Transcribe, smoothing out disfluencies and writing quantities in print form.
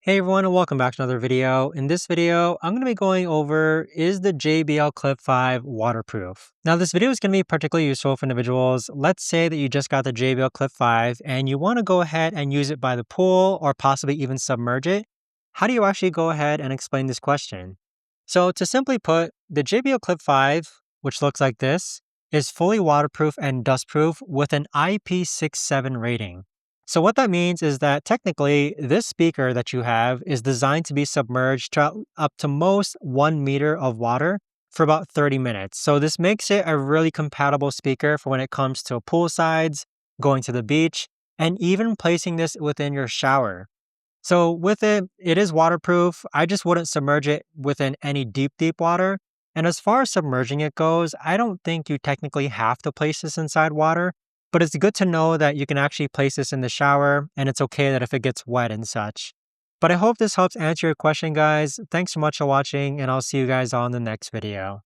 Hey everyone, and welcome back to another video. In this video, I'm going to be going over, is the JBL Clip 5 waterproof? Now this video is going to be particularly useful for individuals. Let's say that you just got the JBL Clip 5 and you want to go ahead and use it by the pool or possibly even submerge it. How do you actually go ahead and explain this question? So to simply put, the JBL Clip 5, which looks like this, is fully waterproof and dustproof with an IP67 rating. So what that means is that technically this speaker that you have is designed to be submerged to up to most 1 meter of water for about 30 minutes. So this makes it a really compatible speaker for when it comes to poolsides, going to the beach, and even placing this within your shower. So with it, it is waterproof. I just wouldn't submerge it within any deep water. And as far as submerging it goes, I don't think you technically have to place this inside water, but it's good to know that you can actually place this in the shower and it's okay that if it gets wet and such. But I hope this helps answer your question, guys. Thanks so much for watching, and I'll see you guys on the next video.